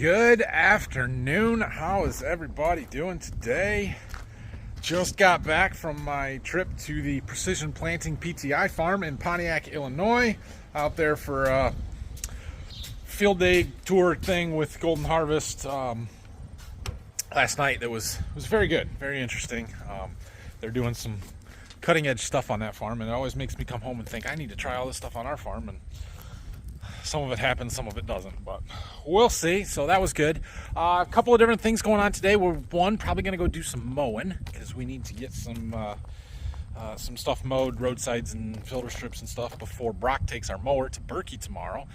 Good afternoon. How is everybody doing today? Just got back from my trip to the Precision Planting PTI farm in Pontiac, Illinois. Out there for a field day tour thing with Golden Harvest last night. That was very good, very interesting. They're doing some cutting edge stuff on that farm, and it always makes me come home and think I need to try all this stuff on our farm, and some of it happens, some of it doesn't, but we'll see. So that was good. A couple of different things going on today. We're probably going to go do some mowing because we need to get some stuff mowed, roadsides and filter strips and stuff before Brock takes our mower to Berkey tomorrow.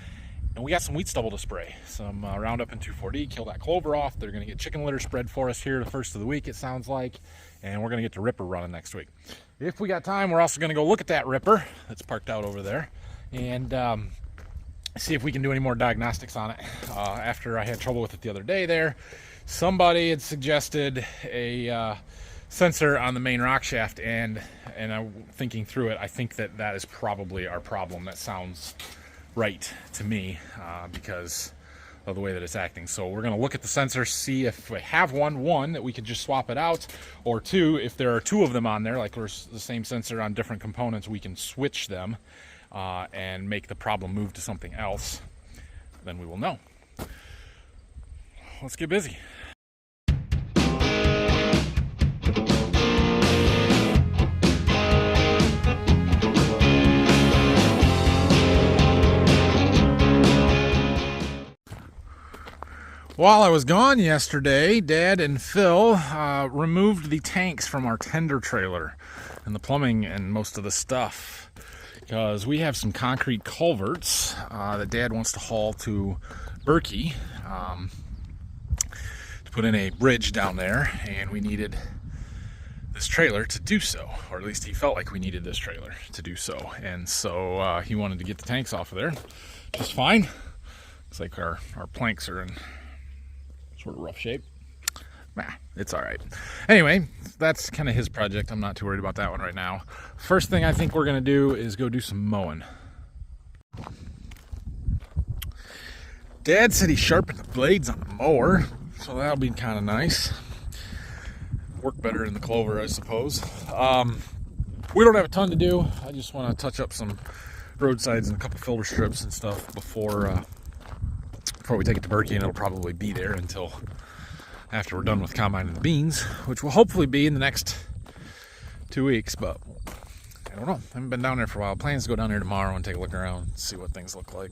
And we got some wheat stubble to spray, some Roundup and 2,4-D, kill that clover off. They're going to get chicken litter spread for us here the first of the week, it sounds like, and we're going to get the ripper running next week. If we got time, we're also going to go look at that ripper that's parked out over there and see if we can do any more diagnostics on it. After I had trouble with it the other day there, somebody had suggested a sensor on the main rock shaft, and I'm thinking through it, I think that is probably our problem. That sounds right to me because of the way that it's acting. So we're going to look at the sensor, see if we have one that we could just swap it out, or two, if there are two of them on there, like there's the same sensor on different components, we can switch them and make the problem move to something else. Then we will know. Let's get busy. While I was gone yesterday, Dad and Phil removed the tanks from our tender trailer and the plumbing and most of the stuff, because we have some concrete culverts that Dad wants to haul to Berkey to put in a bridge down there, and we needed this trailer to do so, or at least he felt like we needed this trailer to do so, and so he wanted to get the tanks off of there. Just fine. Looks like our planks are in sort of rough shape. Nah, it's all right. Anyway, that's kind of his project. I'm not too worried about that one right now. First thing I think we're going to do is go do some mowing. Dad said he sharpened the blades on the mower, so that'll be kind of nice. Work better in the clover, I suppose. We don't have a ton to do. I just want to touch up some roadsides and a couple filter strips and stuff before we take it to Berkey, and it'll probably be there until after we're done with combining the beans, which will hopefully be in the next 2 weeks, but I don't know. I haven't been down there for a while. Plans to go down there tomorrow and take a look around and see what things look like.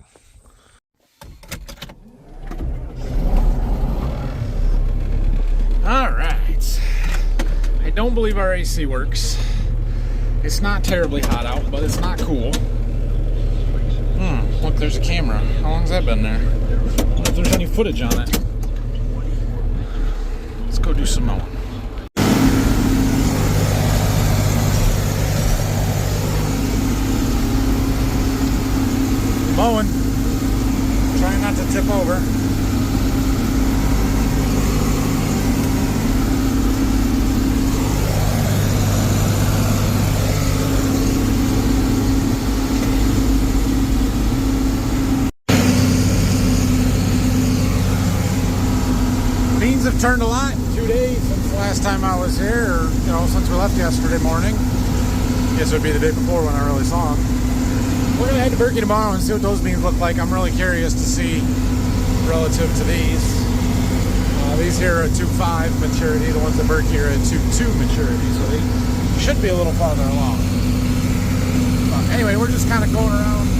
All right. I don't believe our AC works. It's not terribly hot out, but it's not cool. Look, there's a camera. How long's that been there? I wonder if there's any footage on it. Let's go do some mowing. Mowing. Trying not to tip over. Have turned a lot in 2 days since the last time I was here, or since we left yesterday morning. I guess it would be the day before when I really saw them. We're gonna head to Berkey tomorrow and see what those beans look like. I'm really curious to see relative to these. These here are a 2.5 maturity. The ones at Berkey are a 2.2 maturity, so they should be a little farther along. But anyway, we're just kind of going around,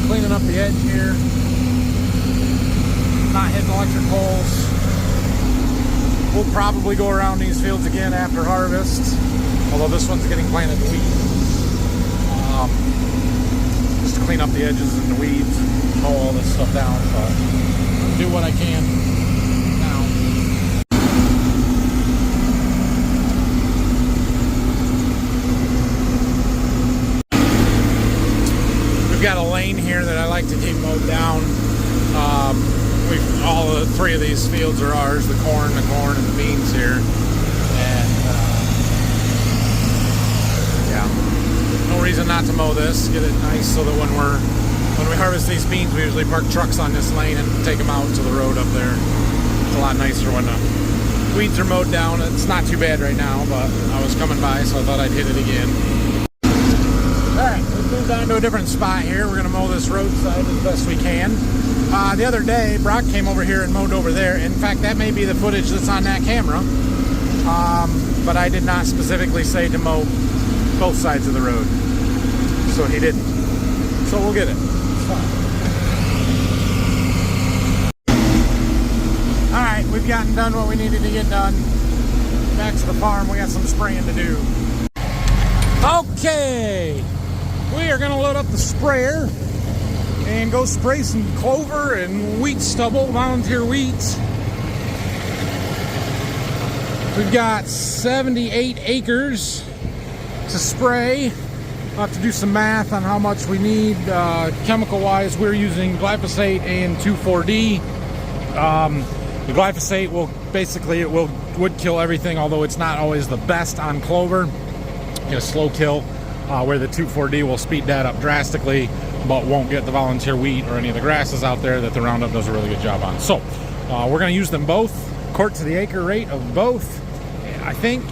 cleaning up the edge here, not hitting electric poles. We'll probably go around these fields again after harvest, although this one's getting planted wheat. Just to clean up the edges and the weeds, mow all this stuff down, but do what I can now. We've got a lane here that I like to keep mowed down. All the three of these fields are ours, the corn, and the beans here. And yeah, no reason not to mow this. Get it nice so that when when we harvest these beans, we usually park trucks on this lane and take them out to the road up there. It's a lot nicer when the weeds are mowed down. It's not too bad right now, but I was coming by, so I thought I'd hit it again. Alright, we've moved on to a different spot here. We're going to mow this roadside as best we can. The other day, Brock came over here and mowed over there. In fact, that may be the footage that's on that camera. But I did not specifically say to mow both sides of the road. So he didn't. So we'll get it. It's fine. Alright, we've gotten done what we needed to get done. Back to the farm, we got some spraying to do. Okay! We are going to load up the sprayer and go spray some clover and wheat stubble, volunteer wheats. We've got 78 acres to spray. I'll have to do some math on how much we need. Chemical-wise, we're using glyphosate and 2,4-D. The glyphosate will basically, would kill everything, although it's not always the best on clover. A slow kill, where the 2,4-D will speed that up drastically, but won't get the volunteer wheat or any of the grasses out there that the Roundup does a really good job on. So we're going to use them both, quart to the acre rate of both. I think,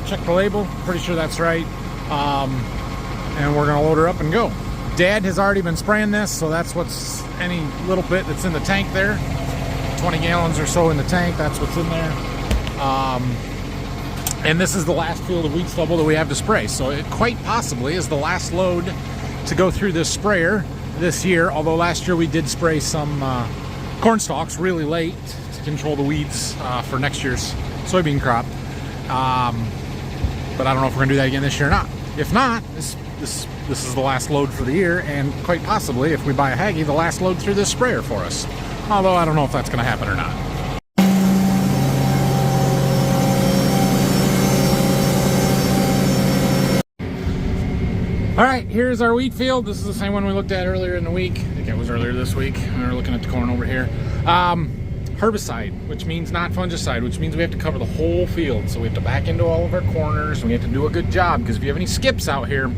check the label, pretty sure that's right. And we're going to load her up and go. Dad has already been spraying this, so that's what's any little bit that's in the tank there. 20 gallons or so in the tank, that's what's in there. And this is the last field of wheat stubble that we have to spray, so it quite possibly is the last load to go through this sprayer this year, although last year we did spray some corn stalks really late to control the weeds for next year's soybean crop. But I don't know if we're going to do that again this year or not. If not, this is the last load for the year, and quite possibly, if we buy a Haggy, the last load through this sprayer for us. Although I don't know if that's going to happen or not. Alright, here's our wheat field. This is the same one we looked at earlier in the week. I think it was earlier this week. We were looking at the corn over here. Herbicide, which means not fungicide, which means we have to cover the whole field. So we have to back into all of our corners, and we have to do a good job, because if you have any skips out here,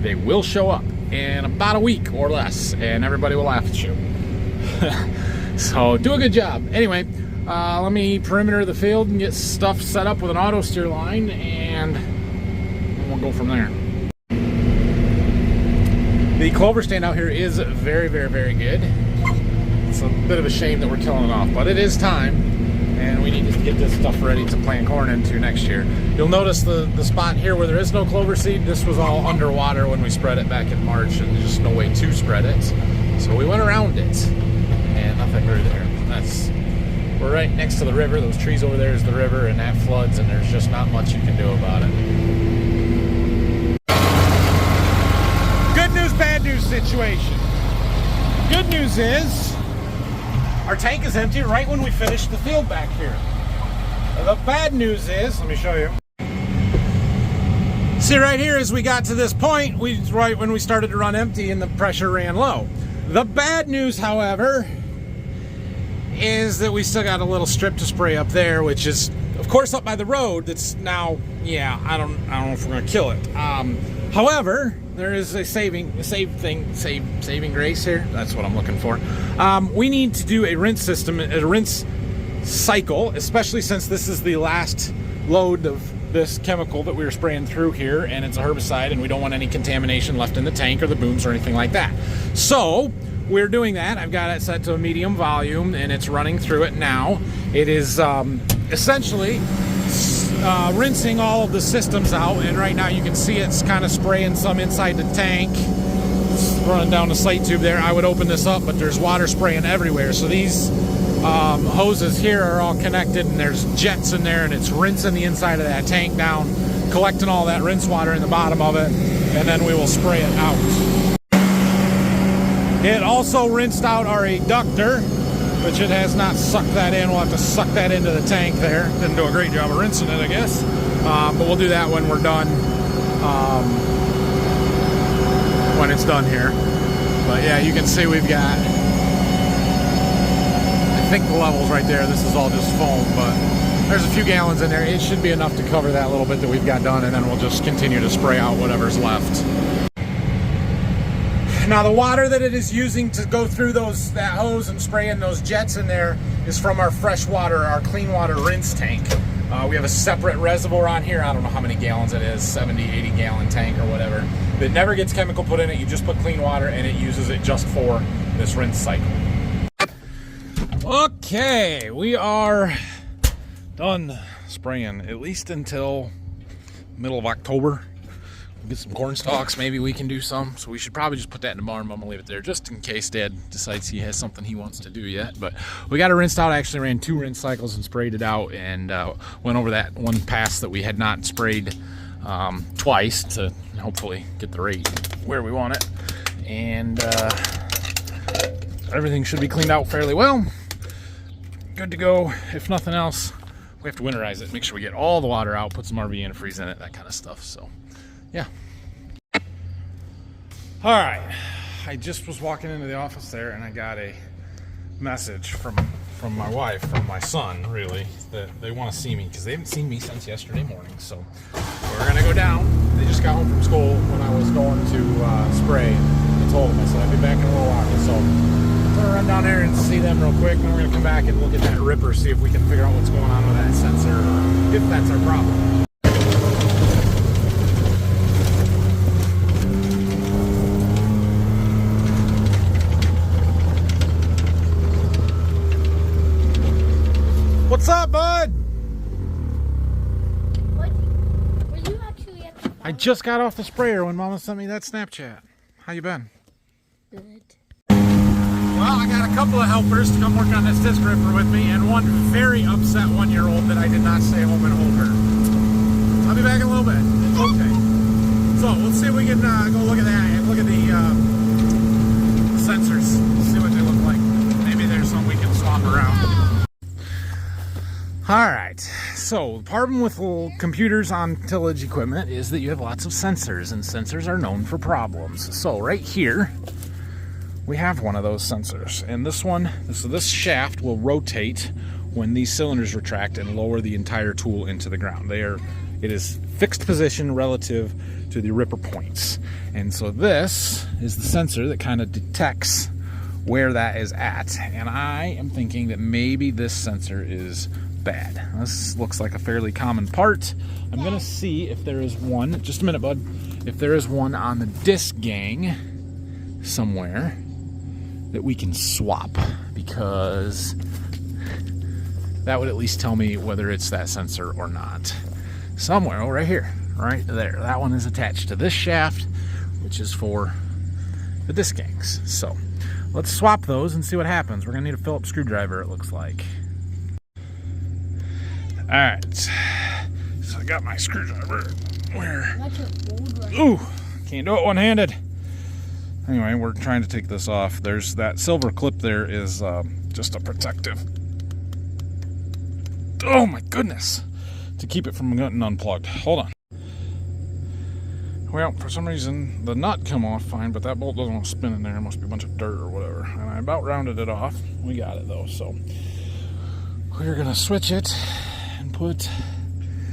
they will show up in about a week or less, and everybody will laugh at you. So do a good job. Anyway, let me perimeter the field and get stuff set up with an auto steer line, and we'll go from there. The clover stand out here is very, very, very good. It's a bit of a shame that we're killing it off, but it is time, and we need to get this stuff ready to plant corn into next year. You'll notice the spot here where there is no clover seed. This was all underwater when we spread it back in March, and there's just no way to spread it. So we went around it, and nothing grew there. We're right next to the river. Those trees over there is the river, and that floods, and there's just not much you can do about it. Good news, bad news situation. Good news is our tank is empty right when we finish the field back here. The bad news is, let me show you. See right here, as we got to this point, right when we started to run empty and the pressure ran low. The bad news, however, is that we still got a little strip to spray up there, which is, of course, up by the road. That's now, yeah, I don't know if we're gonna kill it. However, there is a saving grace here. That's what I'm looking for. We need to do a rinse system, a rinse cycle, especially since this is the last load of this chemical that we were spraying through here, and it's a herbicide, and we don't want any contamination left in the tank or the booms or anything like that. So we're doing that. I've got it set to a medium volume, and it's running through it now. It is essentially rinsing all of the systems out, and right now you can see it's kind of spraying some inside the tank. It's running down the slate tube there. I would open this up, but there's water spraying everywhere. So these hoses here are all connected, and there's jets in there, and it's rinsing the inside of that tank down, collecting all that rinse water in the bottom of it, and then we will spray it out. It also rinsed out our adductor, which it has not sucked that in. We'll have to suck that into the tank there. Didn't do a great job of rinsing it, I guess. But we'll do that when we're done, when it's done here. But yeah, you can see we've got, I think the level's right there. This is all just foam, but there's a few gallons in there. It should be enough to cover that little bit that we've got done, and then we'll just continue to spray out whatever's left. Now the water that it is using to go through that hose and spray in those jets in there is from our fresh water, our clean water rinse tank. We have a separate reservoir on here. I don't know how many gallons it is, 70, 80 gallon tank or whatever. It never gets chemical put in it. You just put clean water and it uses it just for this rinse cycle. Okay, we are done spraying at least until middle of October. We'll get some corn stalks, maybe we can do some. So we should probably just put that in the barn, but I'm gonna leave it there just in case Dad decides he has something he wants to do yet. But we got it rinsed out. I actually ran 2 rinse cycles and sprayed it out, and went over that one pass that we had not sprayed twice to hopefully get the rate where we want it. And everything should be cleaned out fairly well. Good to go. If nothing else, we have to winterize it, make sure we get all the water out, put some RV antifreeze in it, that kind of stuff. So yeah. All right, I just was walking into the office there and I got a message from my wife, from my son really, that they want to see me because they haven't seen me since yesterday morning. So we're gonna go down. They just got home from school when I was going to spray. I told them, I said I'd be back in a little while. So I'm gonna run down there and see them real quick, and then we're gonna come back and look at that ripper, see if we can figure out what's going on with that sensor, or if that's our problem. What's up, bud? Were you actually at the I just got off the sprayer when Mama sent me that Snapchat. How you been? Good. Well, I got a couple of helpers to come work on this disc ripper with me, and one very upset 1-year-old that I did not stay home and hold her. I'll be back in a little bit. It's okay. So let's see if we can go look at that and look at the sensors, see what they look like. Maybe there's some we can swap around. All right, so the problem with little computers on tillage equipment is that you have lots of sensors, and sensors are known for problems. So right here, we have one of those sensors, and this shaft will rotate when these cylinders retract and lower the entire tool into the ground. It is fixed position relative to the ripper points, and so this is the sensor that kind of detects where that is at. And I am thinking that maybe this sensor is bad. This looks like a fairly common part. I'm gonna see if there is one, just a minute, bud, if there is one on the disc gang somewhere that we can swap, because that would at least tell me whether it's that sensor or not. Somewhere, oh, right here, right there. That one is attached to this shaft, which is for the disc gangs. So let's swap those and see what happens. We're gonna need a Phillips screwdriver, it looks like. All right, so I got my screwdriver. Where? Ooh, can't do it one-handed. Anyway, we're trying to take this off. There's that silver clip there is just a protective. Oh my goodness. To keep it from getting unplugged. Hold on. Well, for some reason, the nut come off fine, but that bolt doesn't want to spin in there. It must be a bunch of dirt or whatever. And I about rounded it off. We got it though, so we're gonna switch it and put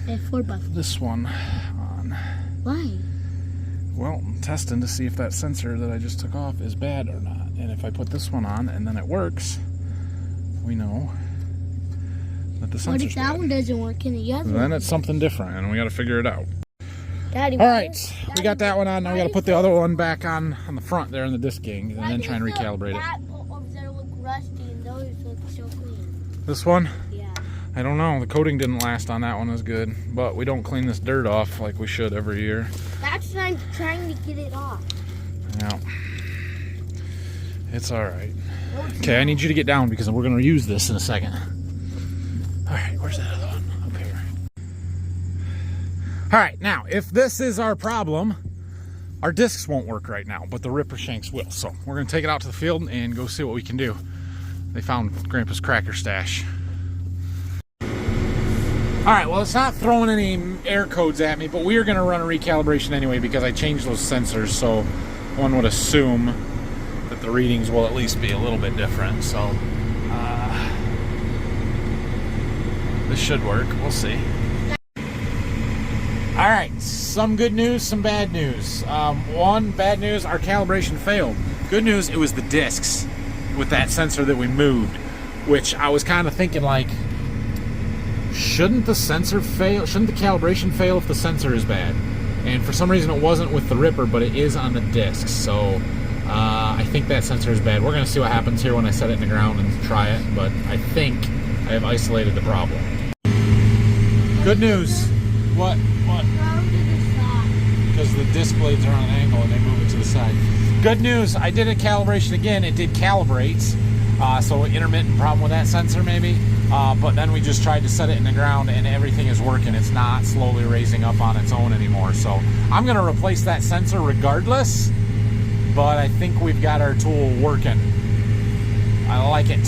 this one on. Why? Well, I'm testing to see if that sensor that I just took off is bad or not. And if I put this one on and then it works, we know that the sensor's What if that bad. one doesn't work in the other one? Then it's something different, and we got to figure it out. Daddy, All right, we got that one on. Now we got to put the other one back on the front there in the disc gang, and then try and recalibrate it. That over there look rusty and those look so clean. This one? Yeah. I don't know. The coating didn't last on that one as good, but we don't clean this dirt off like we should every year. That's what I'm trying to get it off. Yeah. It's all right. Okay, I need you to get down because we're going to use this in a second. All right, where's that other one? Up here. All right, now, if this is our problem, our discs won't work right now, but the ripper shanks will. So we're going to take it out to the field and go see what we can do. They found Grandpa's cracker stash. All right, well, it's not throwing any error codes at me, but we are going to run a recalibration anyway because I changed those sensors, so one would assume that the readings will at least be a little bit different. So this should work. We'll see. All All right, some good news, some bad news. One, bad news, our calibration failed. Good news, it was the discs with that sensor that we moved, which I was kind of thinking like, shouldn't the sensor fail? Shouldn't the calibration fail if the sensor is bad? And for some reason it wasn't with the Ripper, but it is on the discs. So I think that sensor is bad. We're going to see what happens here when I set it in the ground and try it, but I think I have isolated the problem. Good news. What? Because the disc blades are on an angle and they move it to the side. Good news, I did a calibration again. It did calibrate, so intermittent problem with that sensor maybe. But then we just tried to set it in the ground and everything is working. It's not slowly raising up on its own anymore. So I'm going to replace that sensor regardless, but I think we've got our tool working. I like it.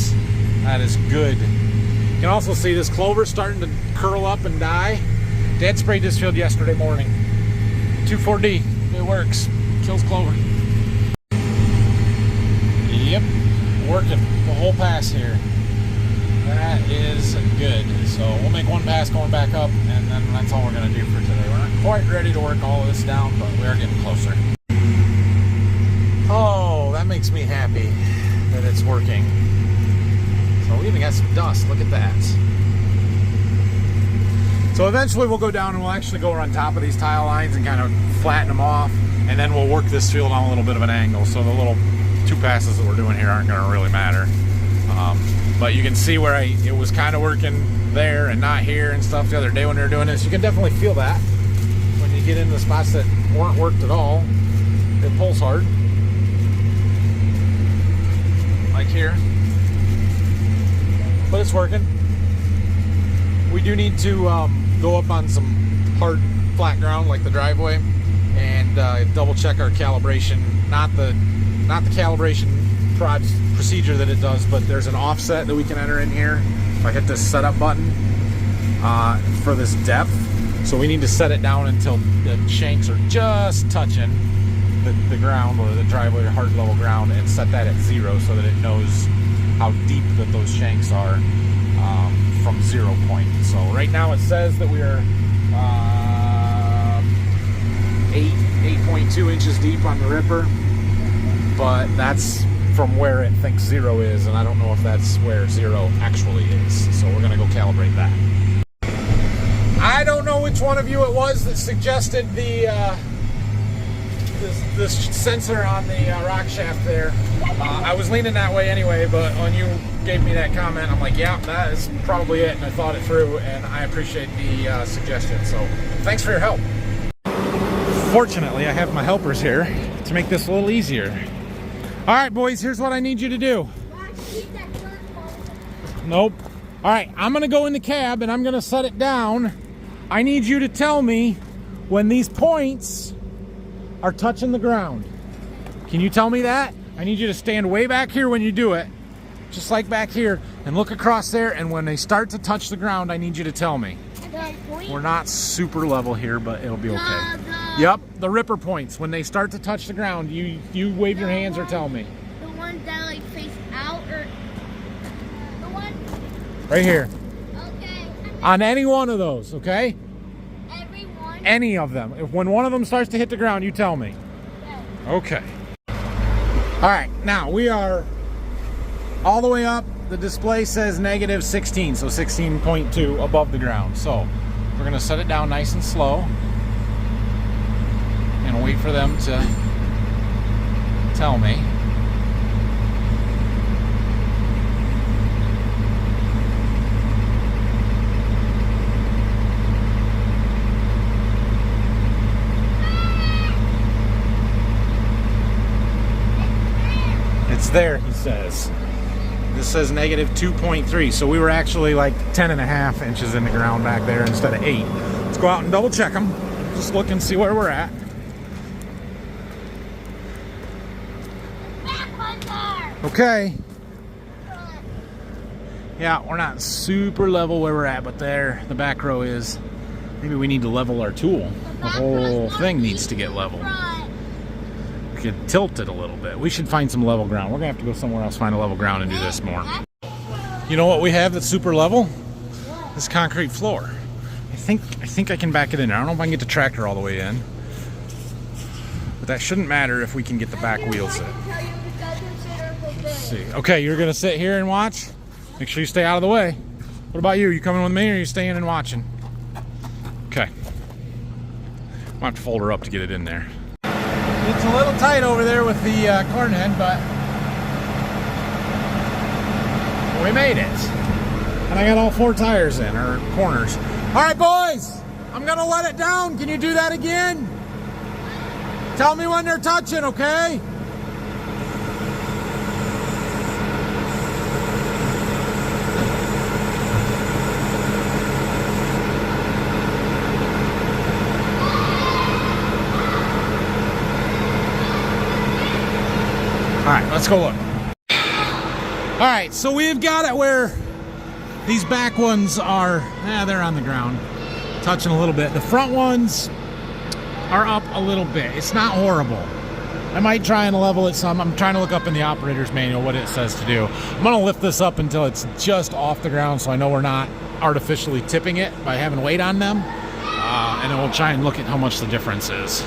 That is good. You can also see this clover starting to curl up and die. Dad sprayed this field yesterday morning. 2,4-D, it works. Kills clover. Yep, working the whole pass here. That is good. So we'll make one pass going back up, and then that's all we're going to do for today. We're not quite ready to work all of this down, but we are getting closer. Oh, that makes me happy that it's working. So we even got some dust. Look at that. So eventually we'll go down and we'll actually go on top of these tile lines and kind of flatten them off, and then we'll work this field on a little bit of an angle. So the little 2 passes that we're doing here aren't going to really matter. But you can see where it was kind of working there and not here and stuff the other day when we were doing this. You can definitely feel that when you get into the spots that weren't worked at all. It pulls hard. Like here. But it's working. We do need to go up on some hard flat ground like the driveway and double check our calibration. Not the calibration procedure that it does, but there's an offset that we can enter in here. If I hit this setup button for this depth, so we need to set it down until the shanks are just touching the ground or the driveway or hard level ground, and set that at 0 so that it knows how deep that those shanks are from 0 point. So right now it says that we are 8.2 inches deep on the Ripper, but that's from where it thinks 0 is, and I don't know if that's where 0 actually is. So we're gonna go calibrate that. I don't know which one of you it was that suggested the this sensor on the rock shaft there. I was leaning that way anyway, but when you gave me that comment, I'm like, yeah, that is probably it, and I thought it through, and I appreciate the suggestion. So thanks for your help. Fortunately, I have my helpers here to make this a little easier. All right, boys, here's what I need you to do. Nope. All right, I'm gonna go in the cab and I'm gonna set it down. I need you to tell me when these points are touching the ground. Can you tell me that? I need you to stand way back here when you do it, just like back here, and look across there, and when they start to touch the ground, I need you to tell me. We're not super level here, but it'll be okay. Yep, the Ripper points. When they start to touch the ground, you wave your hands or tell me. The ones that like face out, or the one right here. Okay. On any one of those, okay? Every one. Any of them. When one of them starts to hit the ground, you tell me. Okay. All right, now we are all the way up. The display says -16, so 16.2 above the ground. So we're gonna set it down nice and slow and wait for them to tell me. It's there, he says. This says -2.3, so we were actually like 10.5 inches in the ground back there instead of 8. Let's go out and double check them. Just look and see where we're at. Okay. Yeah, we're not super level where we're at, but there, the back row is. Maybe we need to level our tool. The whole thing needs to get level. We could tilt it a little bit. We should find some level ground. We're gonna have to go somewhere else, find a level ground, and do this more. You know what we have that's super level? This concrete floor. I think I can back it in. I don't know if I can get the tractor all the way in, but that shouldn't matter if we can get the back wheels in. Let's see. Okay, you're gonna sit here and watch. Make sure you stay out of the way. What about you? You coming with me or are you staying and watching? Okay. I'll have to fold her up to get it in there. It's a little tight over there with the corn head, but we made it. And I got all 4 tires in, or corners. All right, boys, I'm gonna let it down. Can you do that again? Tell me when they're touching, okay? All right, let's go look. All right, so we've got it where these back ones are, they're on the ground, touching a little bit. The front ones are up a little bit. It's not horrible. I might try and level it some. I'm trying to look up in the operator's manual what it says to do. I'm gonna lift this up until it's just off the ground so I know we're not artificially tipping it by having weight on them. And then we'll try and look at how much the difference is.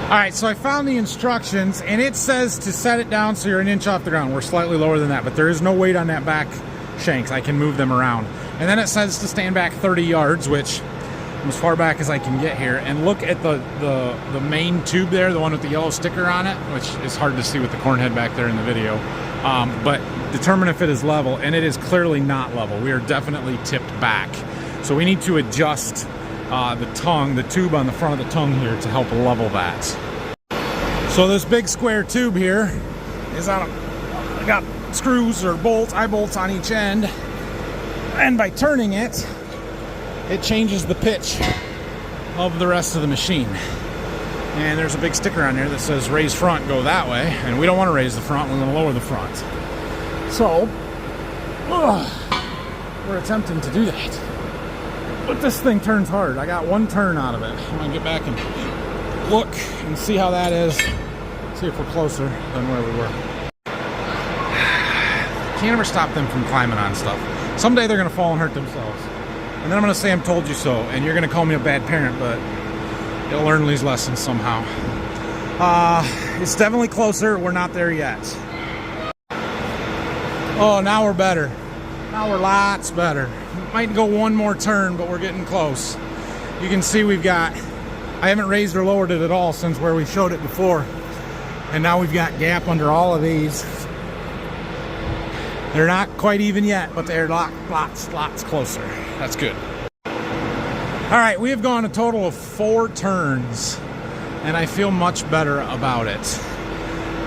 All right, so I found the instructions, and it says to set it down so you're an inch off the ground. We're slightly lower than that, but there is no weight on that back shanks. I can move them around. And then it says to stand back 30 yards, which I'm as far back as I can get here. And look at the main tube there, the one with the yellow sticker on it, which is hard to see with the corn head back there in the video. But determine if it is level, and it is clearly not level. We are definitely tipped back. So we need to adjust the tube on the front of the tongue here to help level that. So this big square tube here is on I got screws or eye bolts on each end, and by turning it, it changes the pitch of the rest of the machine. And there's a big sticker on there that says raise front, go that way, and we don't want to raise the front, we want to lower the front. So we're attempting to do that. But this thing turns hard. I got 1 turn out of it. I'm gonna get back and look and see how that is. See if we're closer than where we were. Can't ever stop them from climbing on stuff. Someday they're gonna fall and hurt themselves. And then I'm gonna say I told you so, and you're gonna call me a bad parent, but you'll learn these lessons somehow. It's definitely closer. We're not there yet. Oh, now we're better. Now we're lots better. Might go 1 more turn, but we're getting close. You can see I haven't raised or lowered it at all since where we showed it before. And now we've got gap under all of these. They're not quite even yet, but they're lots closer. That's good. All right, we have gone a total of 4 turns, and I feel much better about it.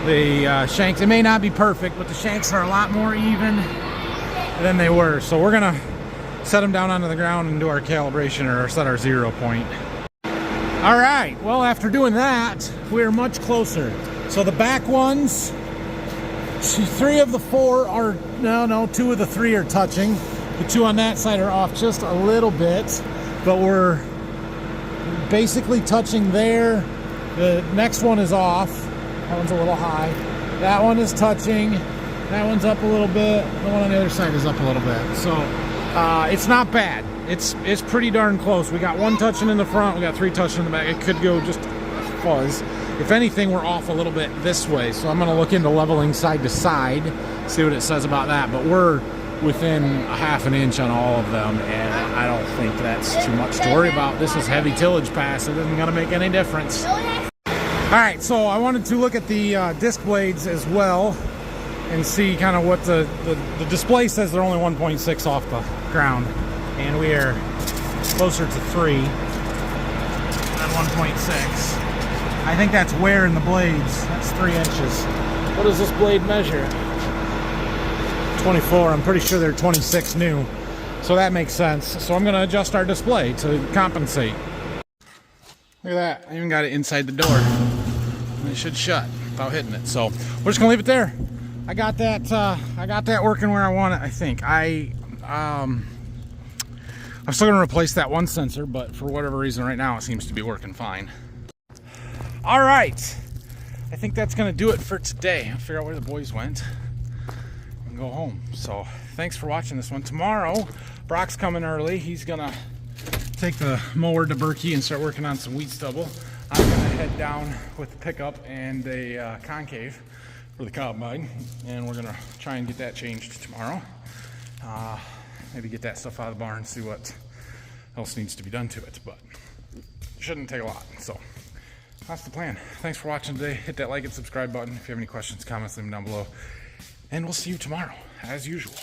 The shanks, it may not be perfect, but the shanks are a lot more even than they were. So we're gonna set them down onto the ground and do our calibration, or set our 0 point. All right, well, after doing that, we're much closer. So the back ones, 3 of the 4 are, no, 2 of the 3 are touching. The 2 on that side are off just a little bit, but we're basically touching there. The next one is off. That one's a little high. That one is touching. That one's up a little bit. The one on the other side is up a little bit. So it's not bad. It's pretty darn close. We got 1 touching in the front. We got 3 touching in the back. It could go just a fuzz. If anything, we're off a little bit this way. So I'm going to look into leveling side to side, see what it says about that. But we're within a ½ inch on all of them, and I don't think that's too much to worry about. This is heavy tillage pass. It isn't going to make any difference. All right, so I wanted to look at the disc blades as well and see kind of what the display says. They're only 1.6 off the ground, and we are closer to 3 than 1.6. I think that's wear in the blades. That's 3 inches. What does this blade measure? 24. I'm pretty sure they're 26 new. So that makes sense. So I'm going to adjust our display to compensate. Look at that. I even got it inside the door. And it should shut without hitting it. So we're just going to leave it there. I got that working where I want it, I think. I'm still going to replace that 1 sensor, but for whatever reason right now it seems to be working fine. All right, I think that's gonna do it for today. I'll figure out where the boys went and and go home. So thanks for watching this one. Tomorrow, Brock's coming early. He's gonna take the mower to Berkey and start working on some wheat stubble. I'm gonna head down with the pickup and a concave for the combine, and we're gonna try and get that changed tomorrow. Maybe get that stuff out of the barn, see what else needs to be done to it, but it shouldn't take a lot. So that's the plan. Thanks for watching today. Hit that like and subscribe button. If you have any questions, comments, leave them down below. And we'll see you tomorrow, as usual.